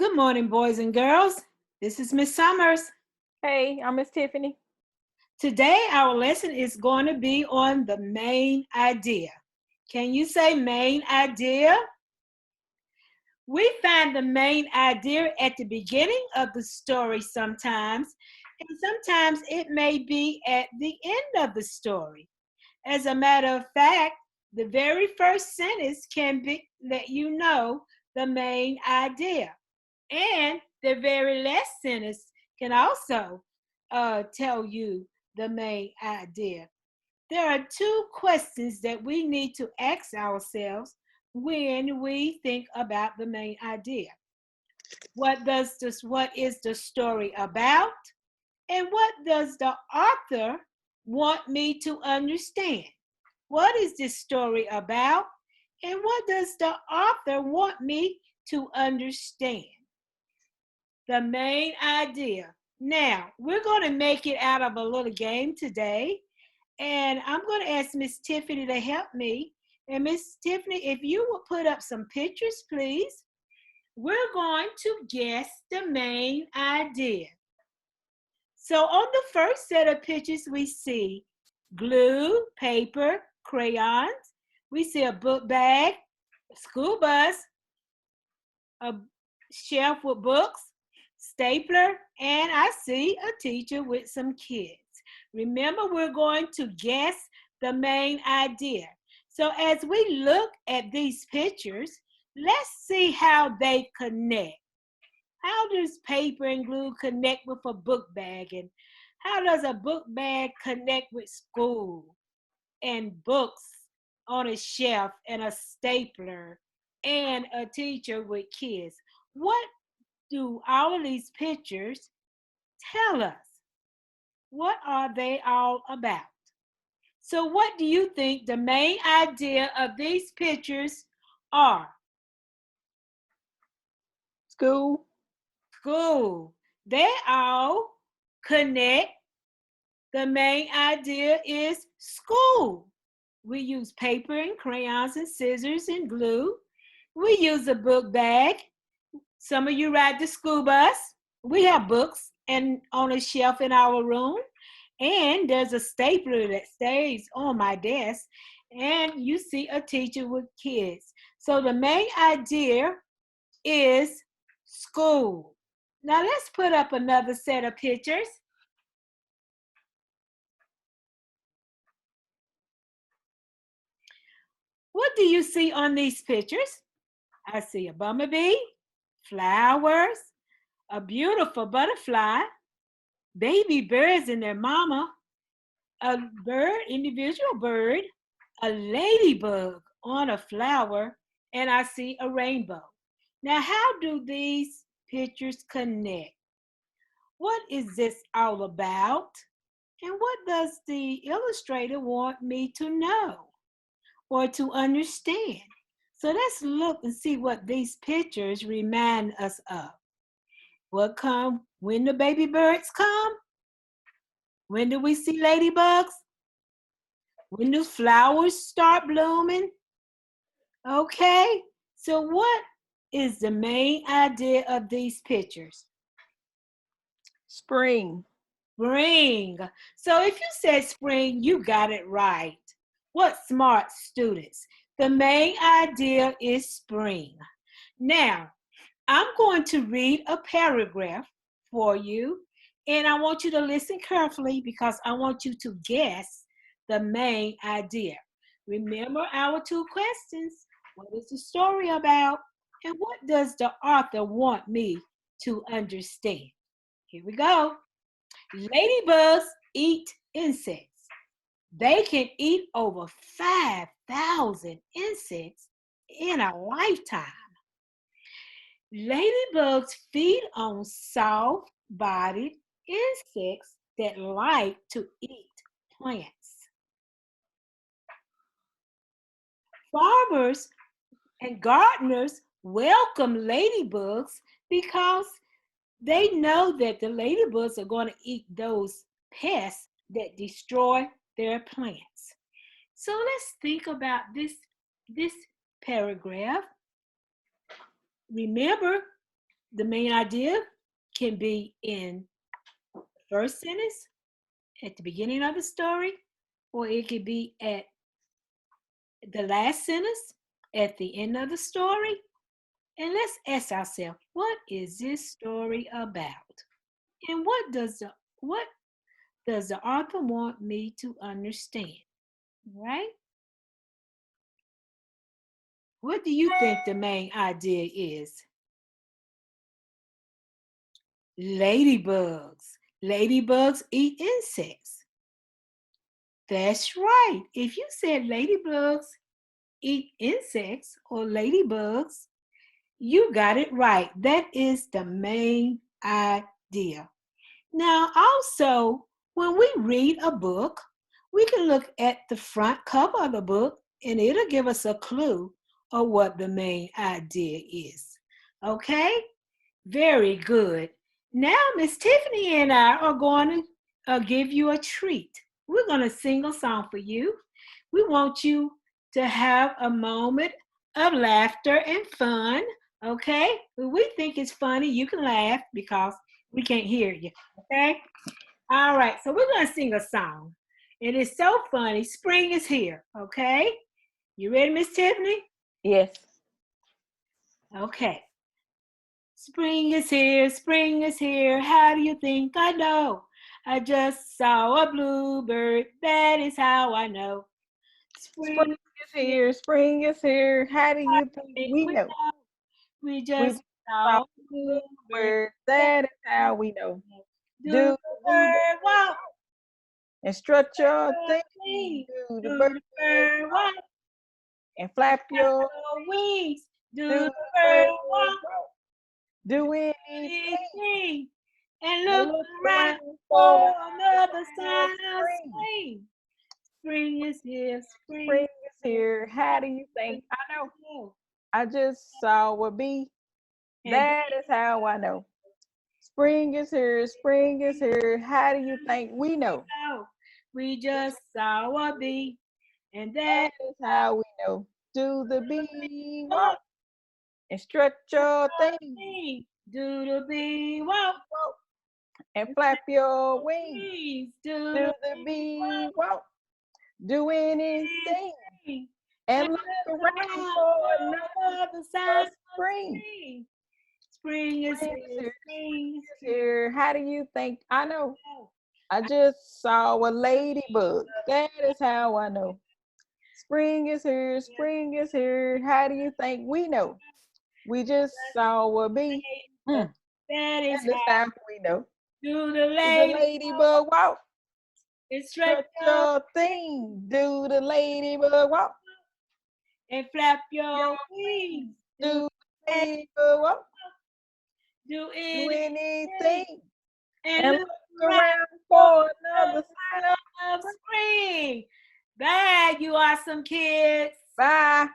Good morning, boys and girls. This is Miss Summers. Hey, I'm Miss Tiffany. Today, our lesson is going to be on the main idea. Can you say main idea? We find the main idea at the beginning of the story sometimes, and sometimes it may be at the end of the story. As a matter of fact, the very first sentence can be let you know the main idea. And the very last sentence can also tell you the main idea. There are two questions that we need to ask ourselves when we think about the main idea. What is the story about? And what does the author want me to understand? What is this story about? And what does the author want me to understand? The main idea. Now, we're going to make it out of a little game today. And I'm going to ask Miss Tiffany to help me. And Miss Tiffany, if you will put up some pictures, please. We're going to guess the main idea. So on the first set of pictures, we see glue, paper, crayons. We see a book bag, a school bus, a shelf with books, stapler, and I see a teacher with some kids. Remember, we're going to guess the main idea. So as we look at these pictures, let's see how they connect. How does paper and glue connect with a book bag? And how does a book bag connect with school and books on a shelf and a stapler and a teacher with kids? What do all of these pictures tell us? What are they all about? So what do you think the main idea of these pictures are? School. School. They all connect. The main idea is school. We use paper and crayons and scissors and glue. We use a book bag. Some of you ride the school bus. We have books and on a shelf in our room. And there's a stapler that stays on my desk. And you see a teacher with kids. So the main idea is school. Now let's put up another set of pictures. What do you see on these pictures? I see a bumblebee, flowers, a beautiful butterfly, baby birds and their mama, a bird, individual bird, a ladybug on a flower, and I see a rainbow. Now, how do these pictures connect? What is this all about? And what does the illustrator want me to know or to understand? So let's look and see what these pictures remind us of. What come when the baby birds come? When do we see ladybugs? When do flowers start blooming? Okay, so what is the main idea of these pictures? Spring. Spring. So if you said spring, you got it right. What smart students. The main idea is spring. Now, I'm going to read a paragraph for you, and I want you to listen carefully because I want you to guess the main idea. Remember our two questions. What is the story about? And what does the author want me to understand? Here we go. Ladybugs eat insects. They can eat over 5,000 insects in a lifetime. Ladybugs feed on soft-bodied insects that like to eat plants. Farmers and gardeners welcome ladybugs because they know that the ladybugs are going to eat those pests that destroy their plants. So let's think about this paragraph. Remember, The main idea can be in the first sentence, at the beginning of the story, or it could be at the last sentence, at the end of the story. And let's ask ourselves, what is this story about? And what does the author want me to understand? Right? What do you think the main idea is? Ladybugs. Ladybugs eat insects. That's right. If you said ladybugs eat insects or ladybugs, you got it right. That is the main idea. Now, also, when we read a book, we can look at the front cover of the book and it'll give us a clue of what the main idea is. Okay? Very good. Now, Miss Tiffany and I are going to give you a treat. We're going to sing a song for you. We want you to have a moment of laughter and fun. Okay? When we think it's funny, you can laugh because we can't hear you. Okay? All right. So we're going to sing a song. It is so funny. Spring is here. Okay? You ready, Miss Tiffany? Yes. Okay. Spring is here, spring is here. How do you think I know? I just saw a bluebird. That is how I know. Spring is here. Spring is here. How do you think we know? We We just saw saw a bluebird. bluebird. That is how we know. Do Do the bird walk? and strut your thing. Wings. Do the Do bird the bird walk? and flap your Wings. Do do the bird walk? do anything. Anything. And And look look around around for for another sign of spring. spring. Spring is here, Spring spring. is here. How do you think I know? Oh, I just saw a bee. and That is how I know. Spring is here. Spring is here. How do you think we know? now we just saw a bee, and That that is how we know. Do the bee walk and stretch your thing thing. Do the bee walk? and flap your wings. Please do Do the the bee walk. Do anything thing. and look around for another sign another of spring. spring. Spring is Spring is here, here. spring is Is here. How do you think I know? here. I just saw a ladybug. That is how I know. Spring is here. Spring is here. How do you think we know? We just saw a bee. That is And this how time we know. do the Do the lady ladybug walk. stretch Stretch up your thing. Do the ladybug walk. and flap your wings. Do the ladybug walk. Do Do anything anything. and And look look around around for another sign. of spring. Bye, you awesome kids. Bye.